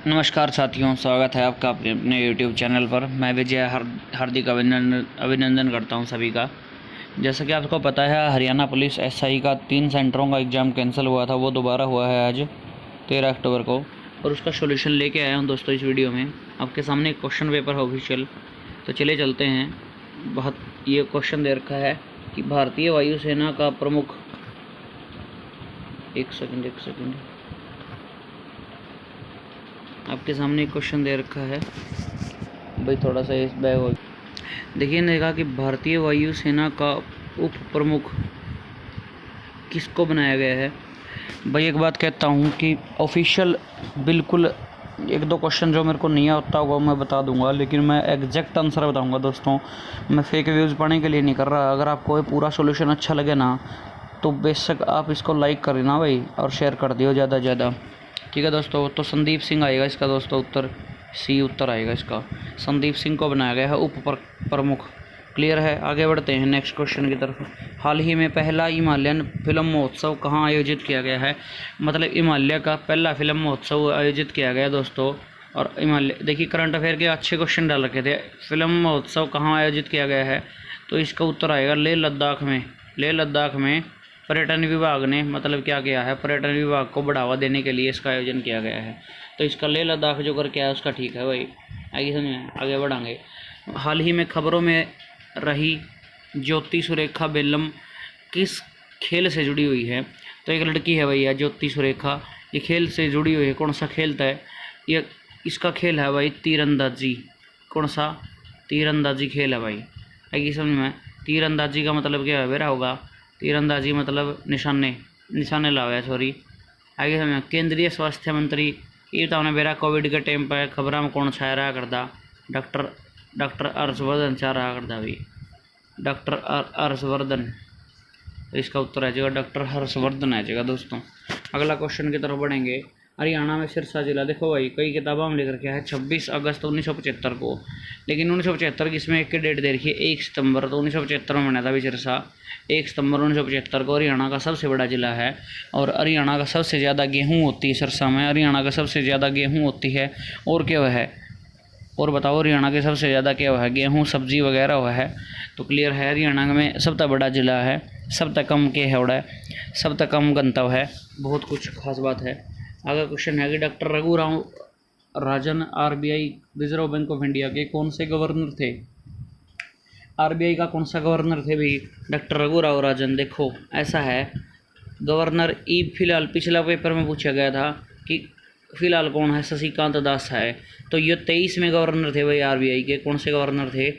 नमस्कार साथियों, स्वागत है आपका अपने YouTube चैनल पर। मैं विजय हार्दिक अभिनंदन करता हूं सभी का। जैसा कि आपको पता है, हरियाणा पुलिस SI का 3 सेंटरों का एग्ज़ाम कैंसिल हुआ था, वो दोबारा हुआ है आज 13 अक्टूबर को, और उसका सॉल्यूशन लेके आया हूं दोस्तों इस वीडियो में। आपके सामने एक क्वेश्चन पेपर है ऑफिशियल, तो चले चलते हैं। बहुत ये क्वेश्चन दे रखा है कि भारतीय वायुसेना का प्रमुख, एक सेकेंड, आपके सामने एक क्वेश्चन दे रखा है भाई, थोड़ा सा इस बैग हो। देखिए, ने कहा कि भारतीय वायुसेना का उप प्रमुख किसको बनाया गया है। भाई एक बात कहता हूँ कि ऑफिशियल बिल्कुल एक दो क्वेश्चन जो मेरे को नहीं आता होगा मैं बता दूंगा, लेकिन मैं एग्जैक्ट आंसर बताऊंगा दोस्तों। मैं फेक व्यूज़ पढ़ने के लिए नहीं कर रहा। अगर आपको ये पूरा सॉल्यूशन अच्छा लगे ना, तो बेशक आप इसको लाइक कर देना भाई, और शेयर कर दियो ज़्यादा से ज़्यादा। ठीक है दोस्तों, तो संदीप सिंह आएगा इसका दोस्तों उत्तर, सी उत्तर आएगा इसका। संदीप सिंह को बनाया गया है उप प्रमुख। क्लियर है। आगे बढ़ते हैं नेक्स्ट क्वेश्चन की तरफ। हाल ही में पहला हिमालयन फिल्म महोत्सव कहाँ आयोजित किया गया है। मतलब हिमालय का पहला फिल्म महोत्सव आयोजित किया गया दोस्तों। और हिमालय, देखिए करंट अफेयर के अच्छे क्वेश्चन डाल रखे थे। फिल्म महोत्सव कहाँ आयोजित किया गया है, तो इसका उत्तर आएगा लेह लद्दाख में। लेह लद्दाख में पर्यटन विभाग ने मतलब क्या किया है, पर्यटन विभाग को बढ़ावा देने के लिए इसका आयोजन किया गया है। तो इसका लेह लद्दाख जो करके आया उसका ठीक है भाई। आगे समझे, आगे बढ़ाएंगे। हाल ही में खबरों में रही ज्योति सुरेखा बेल्लम किस खेल से जुड़ी हुई है। तो एक लड़की है भैया ज्योति सुरेखा, ये खेल से जुड़ी हुई है। कौन सा खेल था ये, इसका खेल है भाई तीरंदाजी। कौन सा, तीरंदाजी खेल है भाई। आगे समझ में, तीरंदाजी का मतलब क्या है बेरा होगा, तीरंदाजी मतलब निशाने लावे, सॉरी। आगे समझ, केंद्रीय स्वास्थ्य मंत्री ये बताओ बेरा कोविड के टाइम पर खबर में कौन छाया रहा करता, डॉक्टर हर्षवर्धन छा रहा करता भाई, डॉक्टर हर्षवर्धन। तो इसका उत्तर आ जाएगा डॉक्टर हर्षवर्धन आ जाएगा दोस्तों। अगला क्वेश्चन की तरफ बढ़ेंगे। हरियाणा में सिरसा जिला, देखो भाई कई किताबों में लिख रखा है 26 अगस्त 1975 को, लेकिन 1975 की इसमें एक डेट दे रखी है 1 सितंबर। तो 1975 में बना था भी सिरसा 1 सितंबर 1975 को। हरियाणा का सबसे बड़ा जिला है, और हरियाणा का सबसे ज़्यादा गेहूँ होती है सिरसा में। हरियाणा का सबसे ज़्यादा गेहूँ होती है। और क्या वह है, और बताओ हरियाणा के सबसे ज़्यादा क्या हुआ है, गेहूँ सब्जी वगैरह हुआ है। तो क्लियर है, हरियाणा में सबसे बड़ा जिला है, सबसे कम के है उड़ा, सबसे कम गंतव्य है। बहुत कुछ खास बात है। अगला क्वेश्चन है कि doctor Raghuram Rajan RBI reserve bank of India के कौन से गवर्नर थे। RBI का कौन सा गवर्नर थे भाई, डॉक्टर रघुराम राजन। देखो ऐसा है, गवर्नर फिलहाल पिछला पेपर में पूछा गया था कि फिलहाल कौन है, शशिकांत दास है। तो ये 23 में गवर्नर थे भाई RBI के। कौन से गवर्नर थे,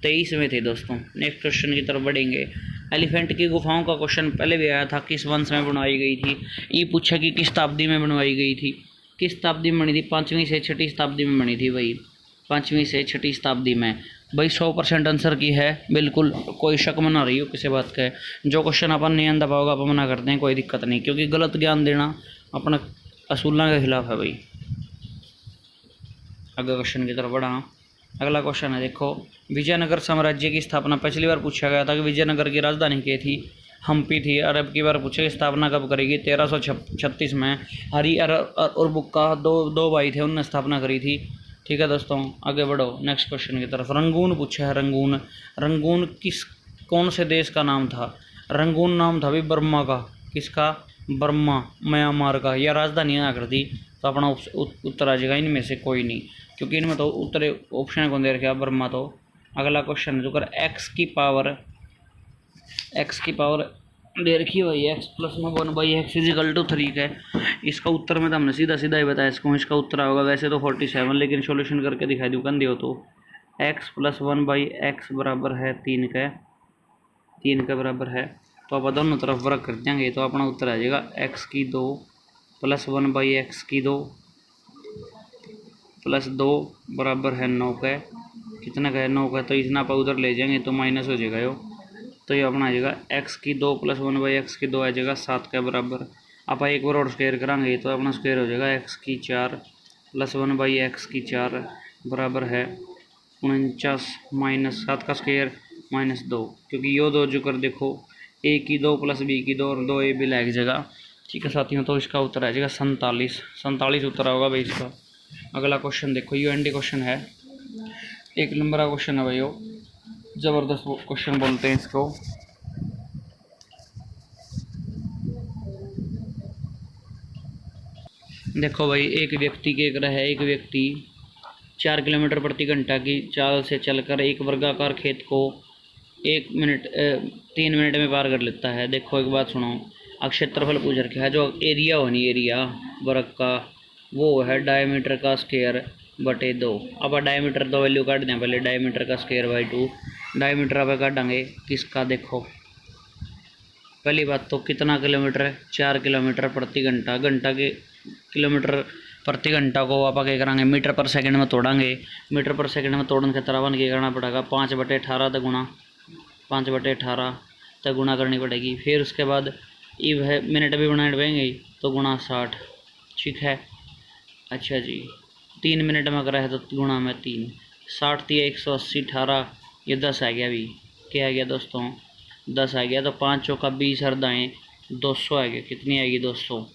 23 में थे दोस्तों। नेक्स्ट क्वेश्चन की तरफ बढ़ेंगे। एलिफेंट की गुफाओं का क्वेश्चन पहले भी आया था, किस वंश में बनवाई गई थी। ये पूछा कि किस शताब्दी में बनवाई गई थी, किस शताब्दी में बनी थी, 5वीं से 6वीं शताब्दी में बनी थी भाई, 5वीं से 6वीं शताब्दी में भाई। 100% आंसर की है बिल्कुल, कोई शक मना रही हो किसी बात का है। जो क्वेश्चन अपन नहीं आंदा पाओगे अपन मना करते हैं, कोई दिक्कत नहीं, क्योंकि गलत ज्ञान देना अपना असूलों के खिलाफ है भाई। अगला क्वेश्चन की तरफ बढ़ा। अगला क्वेश्चन है, देखो विजयनगर साम्राज्य की स्थापना पिछली बार पूछा गया था कि विजयनगर की राजधानी क्या थी, हम्पी थी। और अब की बार पूछे कि स्थापना कब करेगी, 1336 में। हरी और बुक्का दो भाई थे, उनने स्थापना करी थी। ठीक है दोस्तों, आगे बढ़ो नेक्स्ट क्वेश्चन की तरफ। रंगून पूछा है, रंगून, रंगून कौन से देश का नाम था। रंगून नाम था भाई बर्मा का। किसका, बर्मा, म्यांमार का। यह राजधानी ना कर दी, तो अपना उत्तर आ जाएगा इनमें से कोई नहीं, क्योंकि इनमें तो उत्तर ऑप्शन कौन दे रखा है, बर्मा। तो अगला क्वेश्चन है जो कर एक्स की पावर दे रखी है भाई, x + 1/x = 3 है। इसका उत्तर में तो हमने सीधा सीधा ही बताया इसको। इसका उत्तर होगा वैसे तो 47, लेकिन सॉल्यूशन करके दिखाई दूँ कंधे हो तो x + 1/x बराबर है 3 के बराबर है। तो आप दोनों तरफ वर्ग कर देंगे तो अपना उत्तर आ जाएगा x² + 1/x² + 2 बराबर है 9 का। कितना का है, 9 का। तो इतना आप उधर ले जाएंगे तो माइनस हो जाएगा यो। तो ये अपना आ जाएगा x² + 1/x² आ जाएगा 7 के बराबर। आप एक बार और स्क्वायर कराएंगे तो अपना स्क्वायर हो जाएगा x² + 1/x² बराबर है 49 - 7 का स्क्वायर -2, क्योंकि यो दो जो कर देखो a² + b² और 2 a भी लग जाएगा। ठीक है साथियों, तो इसका उत्तर आ जाएगा 47 उत्तर होगा भाई इसका। अगला क्वेश्चन देखो, यूएनडी क्वेश्चन है, 1 नंबर का क्वेश्चन है भाई, वो ज़बरदस्त क्वेश्चन बोलते हैं इसको। देखो भाई, एक व्यक्ति के एक है, एक व्यक्ति 4 किलोमीटर प्रति घंटा की चाल से चलकर एक वर्गाकार खेत को 3 मिनट में पार कर लेता है। देखो एक बात सुनो, क्षेत्रफल पूछ रखा है, जो एरिया हो नहीं, एरिया वर्ग का, वो है डायमीटर का स्क्वायर बटे 2। अब डायमीटर तो वैल्यू काट दें पहले, डायमीटर का स्क्वायर बाई 2, डायमीटर अब काटेंगे किसका, देखो पहली बात तो कितना किलोमीटर है, 4 किलोमीटर प्रति घंटा, घंटा के किलोमीटर प्रति घंटा को आप क्या करेंगे, मीटर पर सेकंड में तोड़ेंगे, मीटर पर सेकंड में तोड़ने के तरह क्या करना पड़ेगा, 5/18 तक गुणा, 5/18 तक गुणा करनी पड़ेगी। फिर उसके बाद ये है मिनट भी बनाने पड़ेंगे, तो गुणा 60, ठीक है। अच्छा जी, 3 मिनट में अगर है तो गुणा में 3, 60 थी 180, 18 ये 10 आ गया। अभी क्या आ गया दोस्तों, 10 आ गया, तो 5 चौका 20 और दाएँ 200 आ गया। कितनी आएगी 200।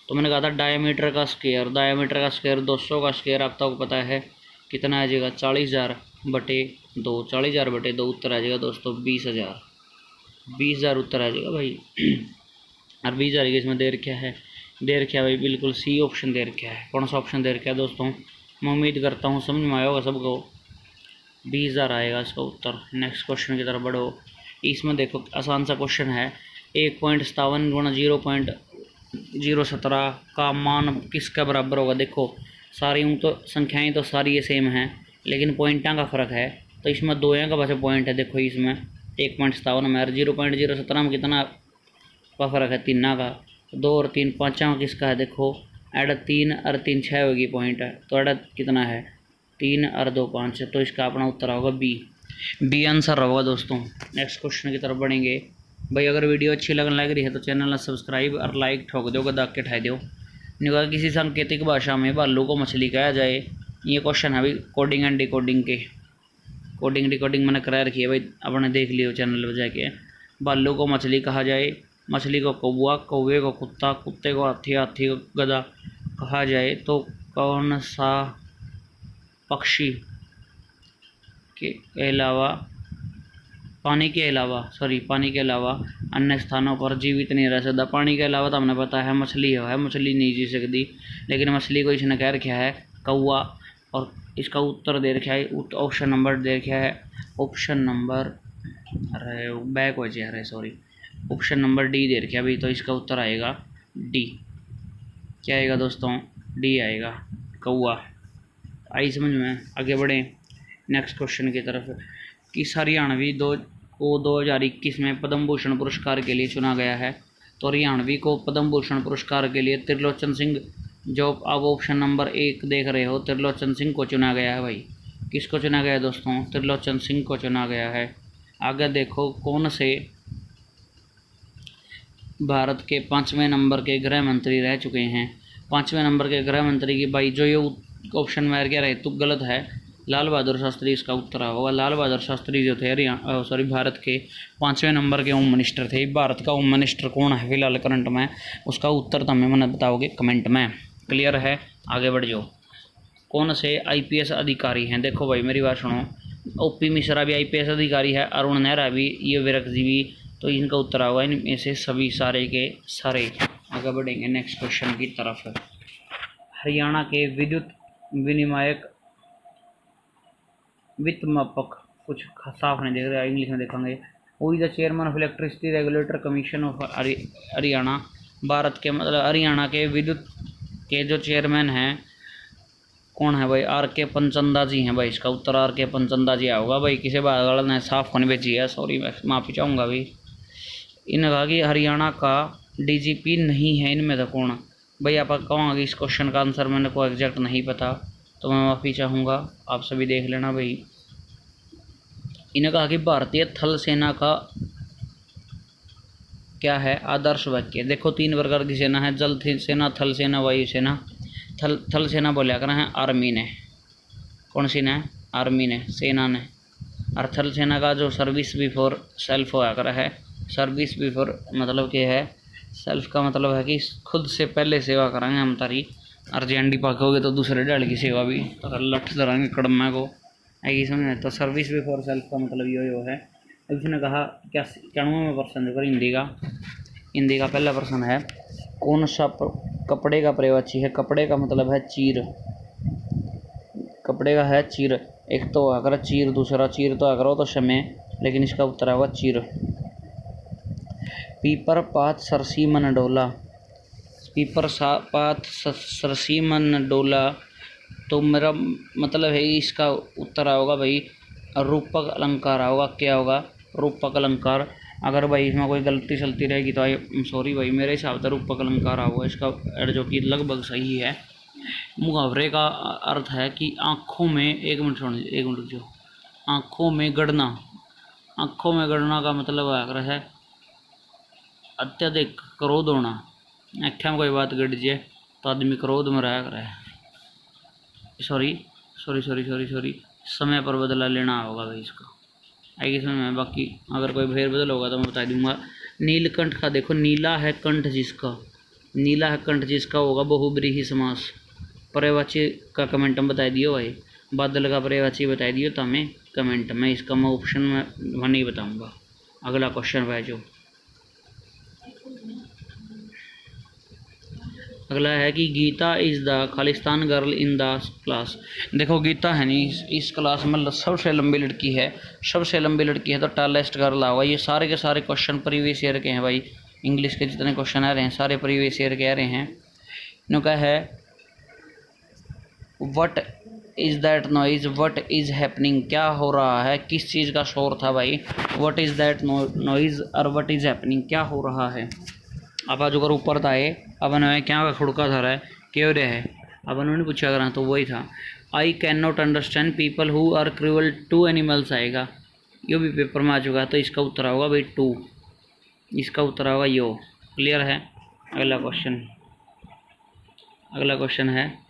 तो मैंने कहा था डायमीटर का स्क्वायर, डायमीटर का स्क्वायर 200 का स्क्वायर आप तक पता है कितना आ जाएगा, 40,000 बटे 2, 40,000 बटे 2 उत्तर आ जाएगा दोस्तों 20,000, 20,000 उत्तर आ जाएगा भाई। और 20,000 इसमें दे रखा है, दे रखा है भाई, बिल्कुल सी ऑप्शन दे रखा है। कौन सा ऑप्शन दे रखा है दोस्तों, मैं उम्मीद करता हूँ समझ में आया होगा सबको, 20,000 आएगा इसका उत्तर। नेक्स्ट क्वेश्चन की तरफ बढ़ो। इसमें देखो आसान सा क्वेश्चन है, 1.57 गुणा 0.017 का मान किसका बराबर होगा। देखो सारी तो संख्याएं तो सारी ये सेम हैं, लेकिन पॉइंटा का फ़र्क है, तो इसमें 2 का वैसे पॉइंट है। देखो इसमें 1.57 में और 0.017 में कितना का फ़र्क है, 3 का, 2 और 3 5 का किसका है, देखो ऐड 3 और 3 6 होगी पॉइंट है, तो ऐड कितना है 3 और 2 5, तो इसका अपना उत्तर होगा बी आंसर होगा दोस्तों। नेक्स्ट क्वेश्चन की तरफ बढ़ेंगे भाई। अगर वीडियो अच्छी लगने लग रही है तो चैनल को सब्सक्राइब और लाइक ठोक दो, दाग के उठाई दो। निका किसी सांकेतिक भाषा में भालू को मछली कहा जाए, ये क्वेश्चन है भाई कोडिंग एंड डिकोडिंग के। कोडिंग डिकोडिंग मैंने करा रखी है भाई, आपने देख लियो चैनल पर जाके। भालू को मछली कहा जाए, मछली को कौवा, कौवे को कुत्ता, कुत्ते को हाथी, हाथी को गधा कहा जाए, तो कौन सा पक्षी के अलावा पानी के अलावा अन्य स्थानों पर जीवित नहीं रह सकता। पानी के अलावा तो हमने पता है मछली है, मछली नहीं जी सकती, लेकिन मछली को इसने कह रखा है कौवा, और इसका उत्तर दे रखा है, ऑप्शन नंबर दे रखा है, ऑप्शन नंबर बैक हो जाए, सॉरी, ऑप्शन नंबर डी दे रखा है अभी, तो इसका उत्तर आएगा डी। क्या आएगा दोस्तों, डी आएगा, कौवा। आई समझ में, आगे बढ़ें नेक्स्ट क्वेश्चन की तरफ। किस हरियाणवी 2021 में पद्म भूषण पुरस्कार के लिए चुना गया है। तो हरियाणवी को पद्म भूषण पुरस्कार के लिए त्रिलोचन सिंह, जो आप ऑप्शन नंबर 1 देख रहे हो, त्रिलोचन सिंह को चुना गया है भाई। किसको चुना गया है दोस्तों, त्रिलोचन सिंह को चुना गया है। आगे देखो, कौन से भारत के 5वें नंबर के गृह मंत्री रह चुके हैं। 5वें नंबर के गृह मंत्री की भाई, जो ये ऑप्शन में क्या रहे तो गलत है, लाल बहादुर शास्त्री इसका उत्तर होगा। लाल बहादुर शास्त्री जो थे भारत के 5वें नंबर के होम मिनिस्टर थे। भारत का होम मिनिस्टर कौन है फिलहाल करंट में, उसका उत्तर तो हमें मैंने बताओगे कमेंट में। क्लियर है, आगे बढ़ जाओ। कौन से आईपीएस अधिकारी हैं, देखो भाई मेरी बात सुनो, ओपी मिश्रा भी आईपीएस अधिकारी है, अरुण नेहरा भी, ये विरक जी भी, तो इनका उत्तर होगा इनमें से सभी सारे के सारे। आगे बढ़ेंगे नेक्स्ट क्वेश्चन की तरफ। हरियाणा के विद्युत विनियामक वित्त मापक, कुछ साफ नहीं देख रहा, इंग्लिश में देखेंगे। Who is the chairman of electricity regulator commission of Haryana. Bharat के मतलब हरियाणा के विद्युत के जो चेयरमैन हैं कौन है भाई, आर के पंचंदा जी हैं भाई। इसका उत्तर आर के पंचंदा जी होगा भाई। किसी बात गलत ने साफ होने भेजी है, सॉरी मैं माफ़ी चाहूँगा भाई। इन्होंने कहा कि हरियाणा का डीजीपी नहीं है इनमें तो कौन भाई, आप कहूँगा इस क्वेश्चन का आंसर मैंने को एग्जैक्ट नहीं पता, तो मैं माफ़ी चाहूँगा, आप सभी देख लेना भाई। इन्हें कहा कि भारतीय थल सेना का क्या है आदर्श वाक्य। देखो 3 प्रकार की सेना है, जल सेना, थल सेना, वायु सेना। थल सेना बोलिया कर है आर्मी ने, कौन सी ने, आर्मी ने, सेना ने। और थल सेना का जो सर्विस बिफोर सेल्फ होया कर है, सर्विस बिफोर मतलब क्या है, सेल्फ का मतलब है कि खुद से पहले सेवा करेंगे हम तारी, अर्जेंटी पाकोगे तो दूसरे डाल की सेवा भी तो लठ धरांगे कड़मा को ऐसी समझ। तो सर्विस बिफोर सेल्फ का मतलब यो है। उसने कहा क्या 91% देखो हिंदी का पहला प्रश्न है कौन सा कपड़े का प्रयोगवाची है। कपड़े का मतलब है चीर, कपड़े का है चीर। एक तो अगर चीर, दूसरा चीर तो अगर हो तो समय, लेकिन इसका उत्तर होगा चीर। पीपर पात सरसी मन डोला, पीपर पात सरसी मन डोला, तो मेरा मतलब है इसका उत्तर होगा भाई रूपक अलंकार होगा। क्या होगा? रूपक अलंकार। अगर भाई इसमें कोई गलती सलती रहेगी तो आई सॉरी भाई, मेरे हिसाब से रूपक अलंकार होगा इसका, जो कि लगभग सही है। मुहावरे का अर्थ है कि आँखों में, एक मिनट जो आँखों में गड़ना। आँखों में गड़ना का मतलब आग्रह है अत्यधिक क्रोध होना। आँखें में कोई बात गड़ जाए तो आदमी क्रोध में रहा करे। सॉरी समय पर बदला लेना होगा भाई इसका, आएगी समझ में। बाकी अगर कोई भेद बदल होगा तो मैं बता दूंगा। नीलकंठ का देखो, नीला है कंठ जिसका, नीला है कंठ जिसका होगा बहुब्रीहि समास। पर्यायवाची का कमेंट में बता दियो भाई। बादल का पर्यायवाची बता दियो तो हमें कमेंट में, इसका मैं ऑप्शन में नहीं बताऊंगा। अगला क्वेश्चन भाई जो अगला है कि Geeta is the Khalistan girl in the class. देखो गीता है नहीं इस क्लास में सबसे लंबी लड़की है, सबसे लंबी लड़की है तो टॉलेस्ट गर्ल होगा। ये सारे के सारे क्वेश्चन प्रीवियस ईयर के हैं भाई। इंग्लिश के जितने क्वेश्चन आ रहे हैं सारे प्रीवियस ईयर के आ रहे हैं। इनका है what is that noise, what is happening, क्या हो रहा है, किस चीज़ का शोर था भाई। वट इज़ दैट नॉइज़ और वट इज़ हैपनिंग, क्या हो रहा है। अब आज अगर ऊपर था ये, अब उन्होंने क्या का खुड़का था रहा है क्यों रहा है, अब उन्होंने पूछा करा तो वही था। I can not understand people who are cruel to animals आएगा, यो भी पेपर में आ चुका है तो इसका उत्तर होगा भाई टू, इसका उत्तर होगा यो। क्लियर है। अगला क्वेश्चन है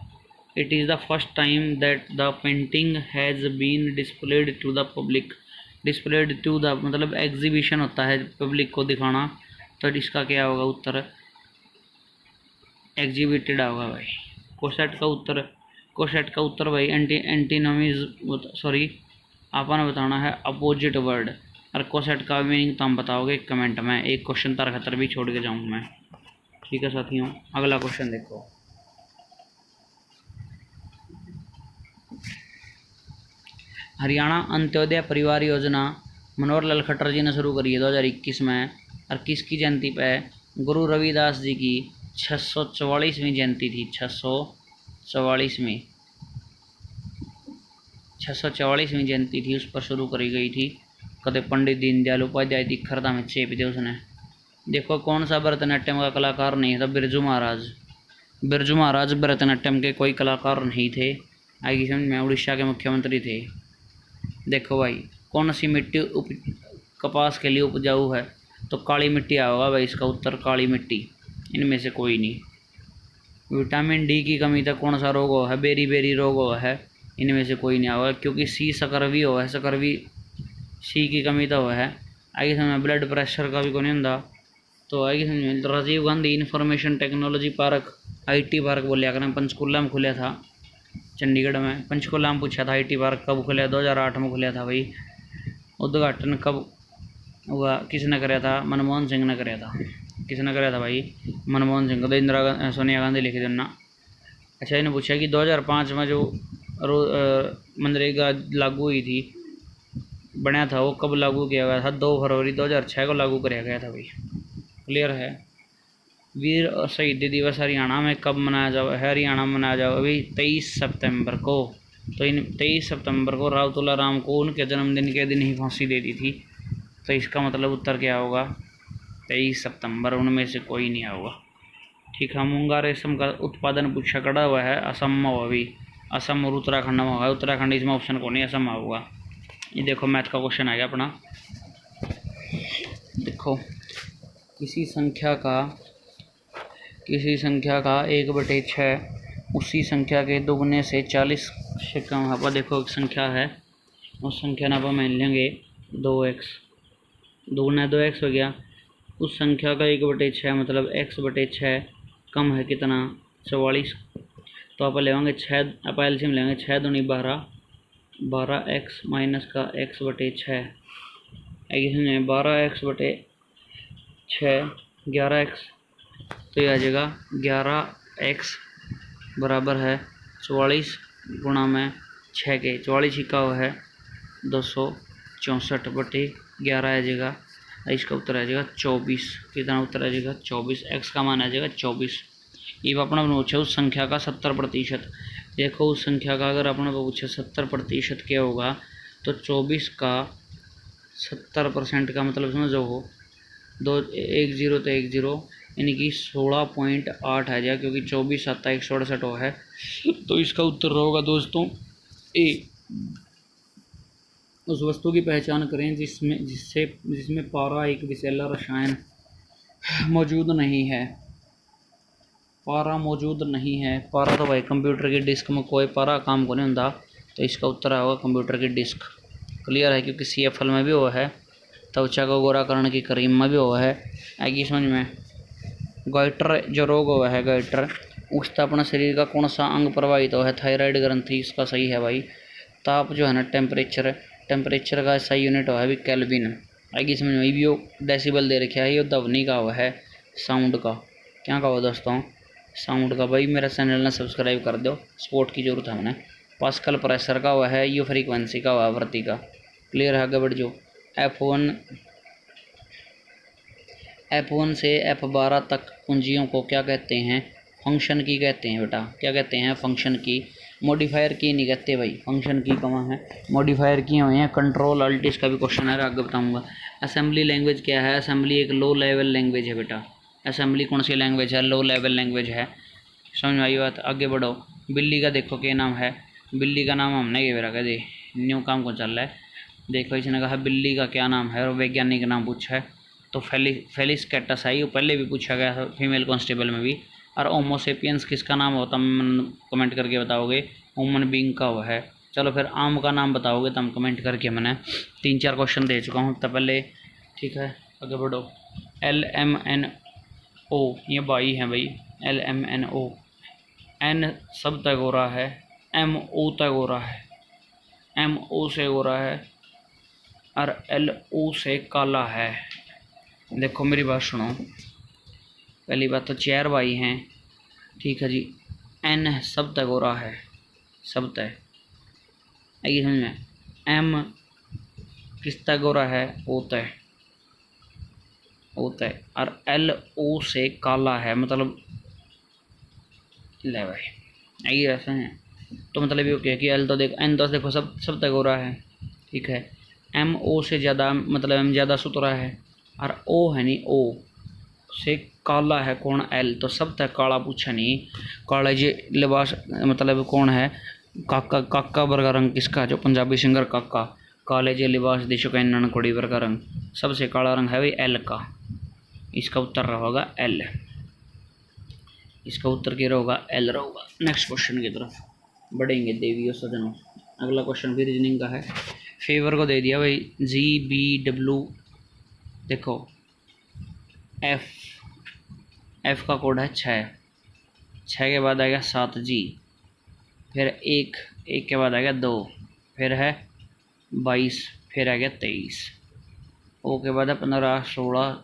it is the first time that the painting has been displayed to the public. Displayed to the मतलब एग्जीबिशन होता है पब्लिक को दिखाना, तो इसका क्या होगा उत्तर, एग्जीबिटेड होगा भाई। कोसेट का उत्तर भाई एंटीनोमीज सॉरी आपने बताना है अपोजिट वर्ड, और कोसेट का मीनिंग तो हम बताओगे कमेंट में। एक क्वेश्चन तार खतर भी छोड़ के जाऊँ मैं। ठीक है साथियों, अगला क्वेश्चन देखो। हरियाणा अंत्योदय परिवार योजना मनोहर लाल खट्टर जी ने शुरू करी है 2021 में, और किसकी जयंती पे? गुरु रविदास जी की 644वीं जयंती थी। 644वीं जयंती थी, उस पर शुरू करी गई थी। कदे पंडित दीनदयाल उपाध्याय दीक्षरता में चेप दिया उसने। देखो कौन सा भरतनाट्यम का कलाकार नहीं था? बिरजू महाराज। बिरजू महाराज भरतनाट्यम के कोई कलाकार नहीं थे। आगे समझ में, उड़ीसा के मुख्यमंत्री थे। देखो भाई कौन सी मिट्टी कपास के लिए उपजाऊ है? तो काली मिट्टी होगा भाई इसका उत्तर, काली मिट्टी। इनमें से कोई नहीं। विटामिन डी की कमी तक कौन सा रोग हो है? बेरी रोग हो है। इनमें से कोई नहीं होगा, क्योंकि सी सकरवी हो है, सकरवी सी की कमी तो है। आगे समय ब्लड प्रेशर का भी कोई नहीं होता। तो आगे समय Rajiv Gandhi information technology park, IT park बोलिया करें, पंचकुला में खुला था, चंडीगढ़ में। पंचकुला में पूछा था IT पार्क कब खुला? 2008 में खुला था भाई। उद्घाटन कब हुआ? किसने कराया था? मनमोहन सिंह ने कराया था। किसने कराया था भाई? मनमोहन सिंह को। सोनिया गांधी लिख देना। अच्छा इन्हें पूछा कि 2005 में जो मनरेगा लागू हुई थी, बना था, वो कब लागू किया गया था? 2 फरवरी 2006 को लागू कराया गया था भाई। क्लियर है। वीर शहीद दिवस हरियाणा में कब मनाया जाओ है? हरियाणा में मनाया जाओ अभी 23 सितंबर को। तो इन 23 सितंबर को राव तुलाराम को उनके जन्मदिन के दिन ही फांसी दे दी थी। तो इसका मतलब उत्तर क्या होगा? 23 सितंबर। उनमें से कोई नहीं होगा। ठीक है। मूंगा रेशम का उत्पादन पूछा कड़ा हुआ है असम में हुआ भी, असम और उत्तराखंड में हुआ। उत्तराखंड इसमें ऑप्शन को नहीं, असम में होगा। ये देखो मैथ का क्वेश्चन आ गया अपना। देखो किसी संख्या का 1/6 उसी संख्या के दुगने से 40 से कम। यहाँ पर देखो एक संख्या है, उस संख्या ना पर मान लेंगे 2x, दुगना 2x हो गया। उस संख्या का 1/6 मतलब x/6 कम है कितना? 44। तो आप लेंगे 6, आप एलसीएम लेंगे 6 दूनी 12, 12x माइनस का x बटे 6, इसमें 12x बटे 6 11x, तो ये आ जाएगा 11x बराबर है 44 गुणा में 6 के 44 छिका हुआ है 264 बटे 11 आ जाएगा। इसका उत्तर आ जाएगा 24। कितना उत्तर आ जाएगा 24। x का मान आ जाएगा 24। ये अपना पूछे उस संख्या का 70%। देखो उस संख्या का अगर अपने को पूछे 70% क्या होगा, तो 24 का 70% का मतलब समझो हो 1 0 तो 1 0 यानी कि 16.8 आ जाएगा, क्योंकि 24 7 168 है। तो इसका उत्तर होगा दोस्तों ए। उस वस्तु की पहचान करें जिसमें पारा एक विषैला रसायन मौजूद नहीं है। पारा मौजूद नहीं है। पारा तो भाई कंप्यूटर की डिस्क में कोई पारा काम को नहीं होता, तो इसका उत्तर होगा कंप्यूटर की डिस्क। क्लियर है, क्योंकि CFL में भी वो है, त्वचा को गोराकरण की क्रीम में भी वो है। आगे समझ में। गाइटर जो रोग हुआ है गाइटर, उससे अपना शरीर का कौन सा अंग प्रभावित हो है? थायराइड ग्रंथि। इसका सही है भाई। ताप जो है ना टेम्परेचर का सही यूनिट हुआ है भी केल्विन। आगे समझ में। भी डेसिबल दे रखा है, ये ध्वनि का हुआ है साउंड का। क्या का हुआ दोस्तों? साउंड का। भाई मेरा चैनल ना सब्सक्राइब कर दो, सपोर्ट की जरूरत है हमें। पास्कल प्रेशर का हुआ है, ये फ्रीक्वेंसी का हुआ आवृत्ति का। क्लियर है, आगे बढ़ जो। F1 से F12 तक कुंजियों को क्या कहते हैं? फंक्शन की कहते हैं बेटा। क्या कहते हैं? फंक्शन की। मॉडिफायर की नहीं कहते भाई, फंक्शन की कहाँ है? मॉडिफायर की हुई हैं। कंट्रोल अल्ट, इसका भी क्वेश्चन है, आगे बताऊंगा। असेंबली लैंग्वेज क्या है? असेंबली एक लो लेवल लैंग्वेज है बेटा। असेंबली कौन सी लैंग्वेज है? लो लेवल लैंग्वेज है। समझ में आई बात? आगे बढ़ो। बिल्ली का देखो क्या नाम है? बिल्ली का नाम हमने ये रखा दे, न्यू काम को चल रहा है। देखो इसने कहा बिल्ली का क्या नाम है और वैज्ञानिक नाम पूछा है, तो फेलिस कैटस है। ये पहले भी पूछा गया था फीमेल कांस्टेबल में भी। और होमोसेपियंस किसका नाम होता है? कमेंट करके बताओगे। ह्यूमन बींग का हुआ है। चलो फिर आम का नाम बताओगे तो हम कमेंट करके। मैंने 3-4 क्वेश्चन दे चुका हूँ तो पहले। ठीक है, आगे बढ़ो। LMNO, ये बाई है भाई। LMNO। N सब तक हो रहा है, MO तक हो रहा है, MO से हो रहा है, और LO से काला है। देखो मेरी बात सुनो। पहली बात तो 4 बाई हैं, ठीक है जी। N सब तक हो रहा है, सब तक आइए समझ में। M किस तक हो रहा है? होता है, और LO से काला है, मतलब ले भाई आइए ऐसा है। तो मतलब ये क्या कि L तो देखो, N तो देखो सब तक हो रहा है, ठीक है। MO से ज़्यादा, मतलब M ज़्यादा सुथरा है, और O है नहीं, O से काला है कौन? L। तो सब तक काला पूछा नहीं। काला जी लिबास मतलब कौन है? काका वर्गा रंग किसका? जो पंजाबी सिंगर काका। काले जे लिबास देशो का नन कोड़ी वर्गा रंग, सबसे काला रंग है भाई L का। इसका उत्तर रहेगा L। इसका उत्तर क्या रहेगा? L रहेगा। नेक्स्ट क्वेश्चन की तरफ बढ़ेंगे देवियों सजनों। अगला क्वेश्चन भी रीजनिंग का है। फेवर को दे दिया भाई GBW। देखो F का कोड है 6 के बाद आएगा 7G, फिर 1 के बाद आएगा 2, फिर है 22, फिर आएगा 23, O के बाद है 15 16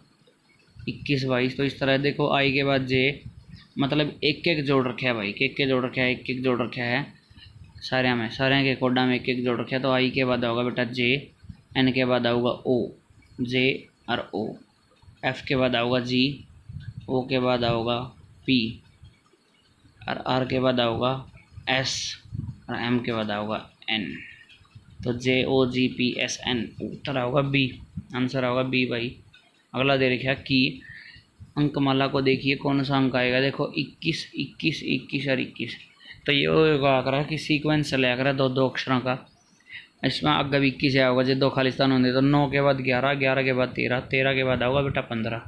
21 22। तो इस तरह देखो I के बाद J, मतलब एक जोड़ रखा है भाई, एक जोड़ रखा है, एक जोड़ रखा है सारे के कोडा में एक जोड़ रखा है। तो I के बाद होगा बेटा J, N के बाद आऊगा O, J और O, F के बाद आऊगा G, O के बाद आऊगा P, और R के बाद आऊगा S, और M के बाद आऊगा N। तो JOGPSN उत्तर आऊगा B। आंसर आऊगा B भाई। अगला दे रखा कि अंकमाला को देखिए कौन सा अंक आएगा। देखो 21 21 21 और 21। तो ये होगा कर कि सीक्वेंस चले कर 2 अक्षरों का। इसमें आगे भी 21 आएगा जो 2 खालिस्तान होंगे। तो 9 के बाद 11, 11 के बाद 13, 13 के बाद आऊगा बेटा 15,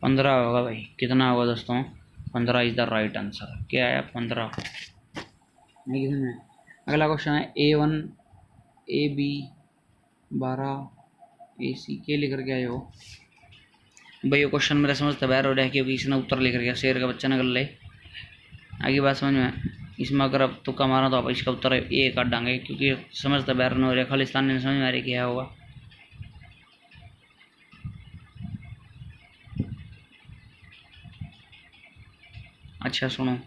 15 होगा भाई। कितना होगा दोस्तों? 15 इज द राइट आंसर। क्या है? 15। अगला क्वेश्चन है A1 AB 12 AC के लेकर के आए हो भाई। ये क्वेश्चन मेरा समझ बाहर हो रहा है, क्योंकि इसने उत्तर लिख रखा शेर का बच्चा न कर ले। आगे बात समझ में। इसमें अगर अब तुक्का मारा तो आप इसका उत्तर ए काट डांगे, क्योंकि समझता बैर न हो रहा, खालिस्तान ने समझ में आ रही क्या होगा। अच्छा सुनो,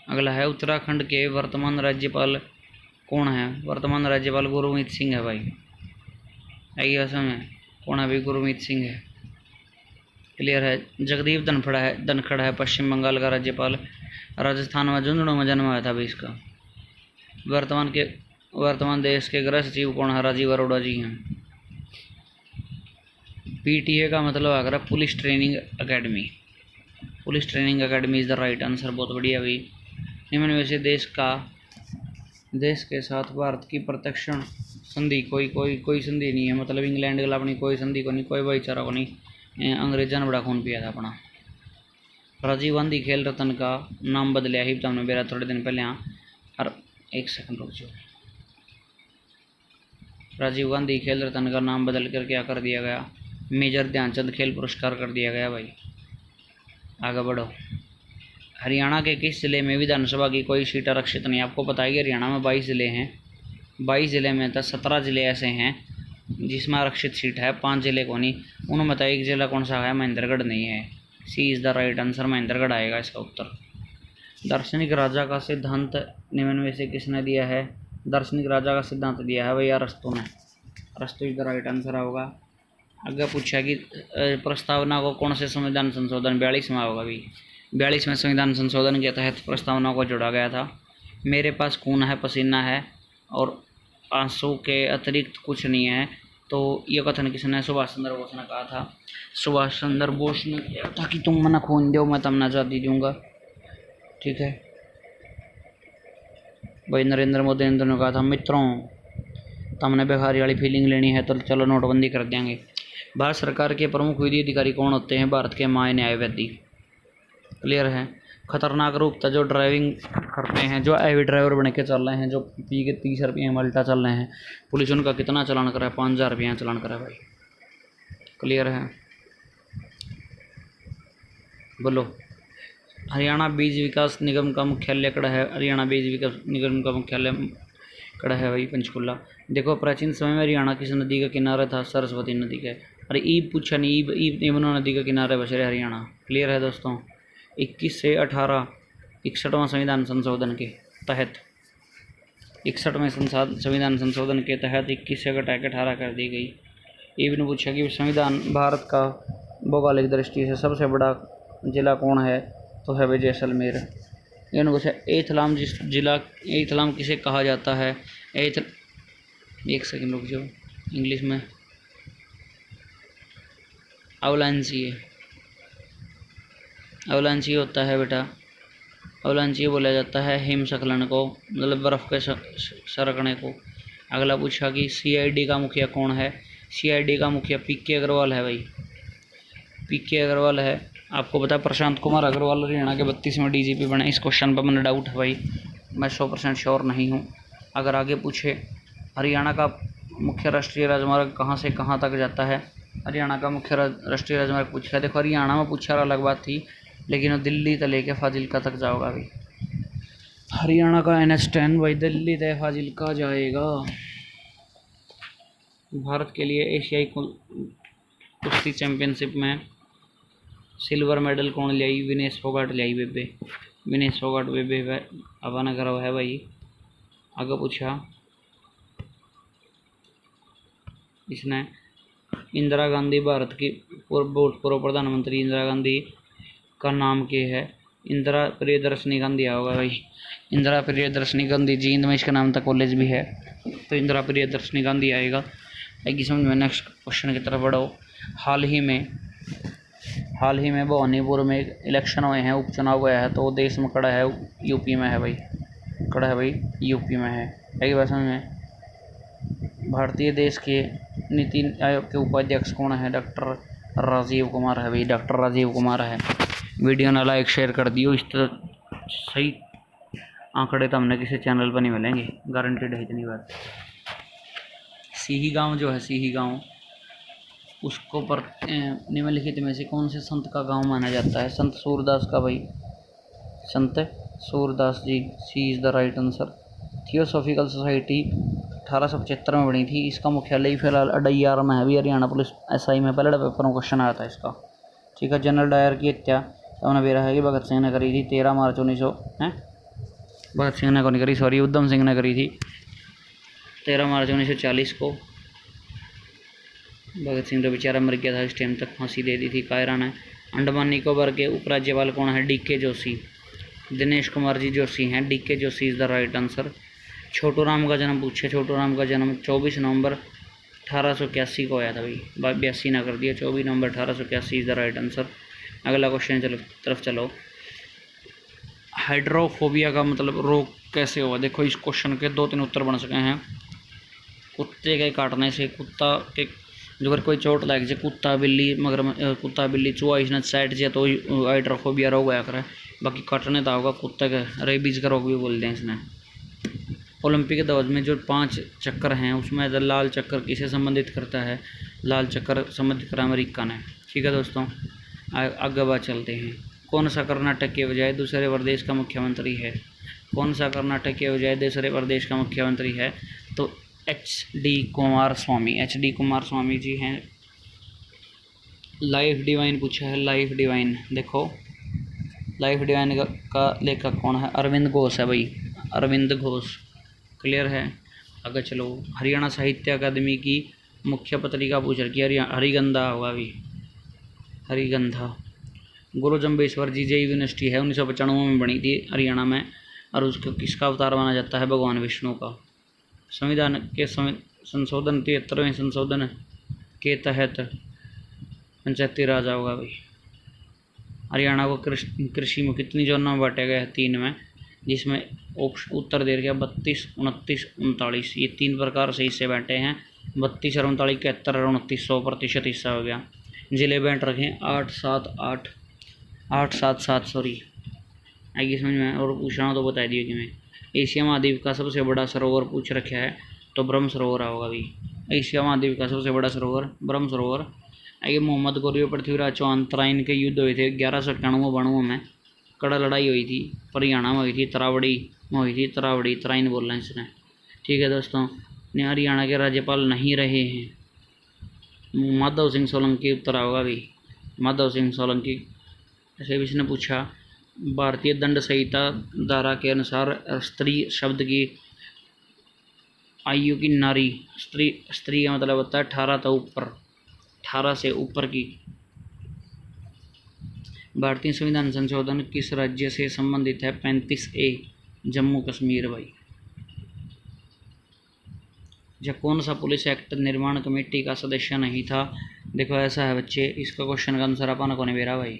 अगला है उत्तराखंड के वर्तमान राज्यपाल कौन है? वर्तमान राज्यपाल गुरमीत सिंह है भाई। आइए असम में कौन है भाई? गुरमीत सिंह है। क्लियर है। जगदीप धनखड़ है पश्चिम बंगाल का राज्यपाल। राजस्थान में झुंझुनू में जन्म आया था भाई इसका। वर्तमान देश के गृह सचिव कौन है? राजीव अरोड़ा जी हैं। पीटीए का मतलब अगर police training academy. Police training academy is the right answer. बहुत बढ़िया भाई। निम्न में से देश के साथ भारत की प्रत्यक्ष संधि कोई संधि नहीं है, मतलब इंग्लैंड के अपनी कोई संधि को नहीं, कोई भाईचारा को नहीं। अंग्रेजा ने बड़ा खून पिया था अपना। राजीव गांधी खेल रत्न का नाम बदलिया ही तुमने मेरा थोड़े दिन पहले। हाँ और एक सेकंड रुक जाओ। राजीव गांधी खेल रत्न का नाम बदल कर क्या कर दिया गया? मेजर ध्यानचंद खेल पुरस्कार कर दिया गया भाई। आगे बढ़ो। हरियाणा के किस जिले में विधानसभा की कोई सीट आरक्षित नहीं? आपको पता है कि हरियाणा में 22 जिले हैं। 22 जिले में तो 17 जिले ऐसे हैं जिसमें आरक्षित सीट है, 5 जिले को नहीं। उन्होंने बताया एक जिला कौन सा है? महेंद्रगढ़ नहीं है। C is the right answer, Mahendragarh आएगा इसका उत्तर। दार्शनिक राजा का सिद्धांत निम्न में से किसने दिया है? दार्शनिक राजा का सिद्धांत दिया है भाई अरस्तू ने। अरस्तू इज द राइट आंसर होगा। आगे पूछा कि प्रस्तावना को कौन से संविधान संशोधन 42 में होगा भाई? 42वें संविधान संशोधन के तहत प्रस्तावना को जोड़ा गया था। मेरे पास खून है, पसीना है और आंसू के अतिरिक्त कुछ नहीं है। तो ये कथन किसने? सुभाष चंद्र बोस ने कहा था। सुभाष चंद्र बोस ने कहा था कि तुम मना खून दो मैं तमना आज़ादी दूंगा। ठीक है भाई। नरेंद्र मोदी ने दोनों कहा था मित्रों तुमने बेकारी वाली फीलिंग लेनी है तो चलो नोटबंदी कर देंगे। भारत सरकार के प्रमुख विधि अधिकारी कौन होते हैं? भारत के माय न्यायवादी। क्लियर है। खतरनाक रूप था जो ड्राइविंग करते हैं, जो एवी ड्राइवर बन के चल रहे हैं, जो पी के 30 रुपये मल्टा चल रहे हैं, पुलिस उनका कितना चलान करा है? 5000 रुपया चलान करा है भाई। क्लियर है। बोलो। हरियाणा बीज विकास निगम का मुख्यालय कड़ा है? हरियाणा बीज विकास निगम का मुख्यालय कड़ा है भाई पंचकुला। देखो प्राचीन समय में हरियाणा किस नदी का किनारा था? सरस्वती नदी का। अरे ईब पूछा नहीं, ईब यमुना नदी का किनारा बसे हरियाणा। क्लियर है दोस्तों। 21 से 18 61वां संविधान संशोधन के तहत 61वें संविधान संशोधन के तहत 21 से घटा के 18 कर दी गई। ईब ने पूछा कि संविधान भारत का भौगोलिक दृष्टि से सबसे बड़ा जिला कौन है? तो है भाई जैसलमेर। इन्होंने पूछा एथलाम एथलाम किसे कहा जाता है? एक सेकंड रुक जाओ। इंग्लिश में अवलांची होता है बेटा। अवलांची बोला जाता है हिमस्खलन को, मतलब बर्फ़ के सरकने को। अगला पूछा कि सीआईडी का मुखिया कौन है? सीआईडी का मुखिया पीके अग्रवाल है भाई। पीके अग्रवाल है। आपको पता है प्रशांत कुमार अग्रवाल हरियाणा के 32वें डीजीपी बने। इस क्वेश्चन पर मैंने डाउट है भाई, मैं 100% श्योर नहीं हूँ। अगर आगे पूछे हरियाणा का मुख्य राष्ट्रीय राजमार्ग कहाँ से कहाँ तक जाता है? हरियाणा का मुख्य राष्ट्रीय राजमार्ग पूछा। देखो हरियाणा में पूछा अलग बात थी, लेकिन वो दिल्ली से लेके फाजिल्का तक जाओगा भाई। हरियाणा का NH10 भाई दिल्ली से फाजिल्का जाएगा। भारत के लिए एशियाई कुश्ती चैंपियनशिप में सिल्वर मेडल कौन ले आई? विनेश फोगाट ले आई बेबे। विनेश फोगाट बेबे अपना घर है भाई। आगे पूछा इसने इंदिरा गांधी भारत की पूर्व प्रधानमंत्री इंदिरा गांधी का नाम क्या है? इंदिरा प्रियदर्शनी गांधी होगा भाई। इंदिरा प्रियदर्शनी गांधी जी, में इसका नाम था कॉलेज भी है, तो इंदिरा प्रियदर्शनी गांधी आएगा। आएगी समझ में। नेक्स्ट क्वेश्चन की तरफ बढ़ो। हाल ही में भवानीपुर में इलेक्शन हुए हैं, उपचुनाव हुआ है, तो देश में कड़ा है यूपी में है भाई। कड़ा है भाई यूपी में है। एक बार समझ में। भारतीय देश के नीति आयोग के उपाध्यक्ष कौन है? डॉक्टर राजीव कुमार है भाई। डॉक्टर राजीव कुमार है। वीडियो ना लाइक शेयर कर दियो। इस तरह सही आंकड़े तो हमने किसी चैनल पर नहीं मिलेंगे, गारंटेड है इतनी बात। सीही गांव जो है, सीही गांव उसको पर निम्नलिखित में से कौन से संत का गांव माना जाता है? संत सूरदास का भाई, Sant Surdas ji, C is the right answer. Theosophical society 1875 में बनी थी। इसका मुख्यालय फिलहाल अडैयार में है, भी हरियाणा पुलिस SI में पहले पेपर में क्वेश्चन आया था इसका। ठीक है। जनरल डायर की हत्या उन्होंने बेरा है कि भगत सिंह ने करी थी 13 मार्च 1900 भगत सिंह ने कौन करी, सॉरी उधम सिंह ने करी थी 13 मार्च 1940 को। भगत सिंह तो बेचारा मर गया था, इस टाइम तक फांसी दे दी थी कायरा ने। अंडमान निकोबार के उपराज्यपाल कौन है? DK जोशी, दिनेश कुमार जी जोशी हैं। DK Joshi is the right answer. Chhotu Ram का जन्म पूछे। छोटू राम का जन्म 24 नवंबर 1881 को आया था भाई, 82 ना कर दिया, 24 नवंबर 1881 इज़ द राइट आंसर। अगला क्वेश्चन तरफ चलो। हाइड्रोफोबिया का मतलब रोग कैसे हुआ? देखो इस क्वेश्चन के 2-3 उत्तर बन सके हैं। कुत्ते के काटने से, कुत्ता के जो अगर कोई चोट लग जाए, कुत्ता बिल्ली मगर कुत्ता बिल्ली चूहा इसने साइड से तो हाइड्रोफोबिया रोग आया करे। बाकी काटने तो होगा कुत्ते का, रेबीज का रोग भी बोलते हैं इसने। ओलंपिक दौड़ में जो 5 चक्कर हैं उसमें लाल चक्कर किसे संबंधित करता है? लाल चक्कर संबंधित करा अमेरिका ने। ठीक है दोस्तों, आगे बात चलते हैं। कौन सा कर्नाटक के बजाय दूसरे प्रदेश का मुख्यमंत्री है? कौन सा कर्नाटक के बजाय दूसरे प्रदेश का मुख्यमंत्री है? तो HD कुमारस्वामी, HD कुमारस्वामी जी हैं। लाइफ डिवाइन पूछा है, लाइफ डिवाइन देखो, लाइफ डिवाइन का लेखक कौन है? अरविंद घोष है भाई, अरविंद घोष। क्लियर है। आगे चलो। हरियाणा साहित्य अकादमी की मुख्य पत्रिका पूछ रखी है, हरिगंधा होगा भी, हरिगंधा। गुरु जम्बेश्वर जी जय यूनिवर्सिटी है, 1995 में बनी थी हरियाणा में, और उसको किसका अवतार माना जाता है? भगवान विष्णु का। संविधान के संशोधन 73वें संशोधन के तहत पंचायती राज होगा भाई। हरियाणा को कृषि में कितनी जोनों में बांटा गया है? 3 में, जिसमें उत्तर दे रखा 32, 29, 39। ये 3 प्रकार से हिस्से बांटे हैं, 32 और 39, 71 और 29, 100% हिस्सा हो गया। जिले बांट रखे 8-7 सॉरी, आइए समझ में। और पूछना हो तो बता दिए कि मैं एशिया महाद्वीप का सबसे बड़ा सरोवर पूछ रखा है, तो ब्रह्म सरोवर होगा भी। एशिया महाद्वीप का सबसे बड़ा सरोवर ब्रह्म सरोवर। आइए, मोहम्मद गौरी और पृथ्वीराज चौहान तराइन के युद्ध हुए थे 1191-92 में। कड़ा लड़ाई हुई थी, हरियाणा में हुई थी, तरावड़ी में हुई थी, तरावड़ी तराइन बोल रहे हैं इसने। ठीक है दोस्तों, हरियाणा के राज्यपाल नहीं रहे हैं माधव सिंह सोलंकी, उत्तर होगा भी माधव सिंह सोलंकी। ऐसे भी इसने पूछा, भारतीय दंड संहिता धारा के अनुसार स्त्री शब्द की आयु की नारी, स्त्री का मतलब होता है 18 तो ऊपर, 18 से ऊपर की। भारतीय संविधान संशोधन किस राज्य से संबंधित है? 35A, जम्मू कश्मीर भाई। जब कौन सा पुलिस एक्ट निर्माण कमेटी का सदस्य नहीं था? देखो ऐसा है बच्चे, इसका क्वेश्चन का आंसर अपन को नहीं बेरा भाई,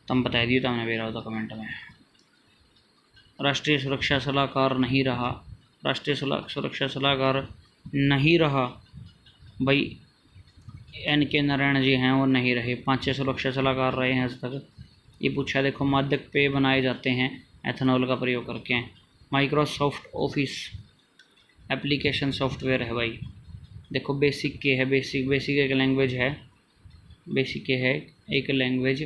तुम बता दियो तो हमने बेरा होता कमेंट में। राष्ट्रीय सुरक्षा सलाहकार नहीं रहा, राष्ट्रीय सुरक्षा सलाहकार नहीं रहा भाई, NK नारायण जी हैं, वो नहीं रहे। 5 सुरक्षा सलाहकार रहे हैं आज तक। ये पूछा देखो, मादक पेय बनाए जाते हैं एथेनॉल का प्रयोग करके। माइक्रोसॉफ्ट ऑफिस एप्लीकेशन सॉफ्टवेयर है भाई। देखो बेसिक के है, बेसिक एक लैंग्वेज है, बेसिक के है एक लैंग्वेज।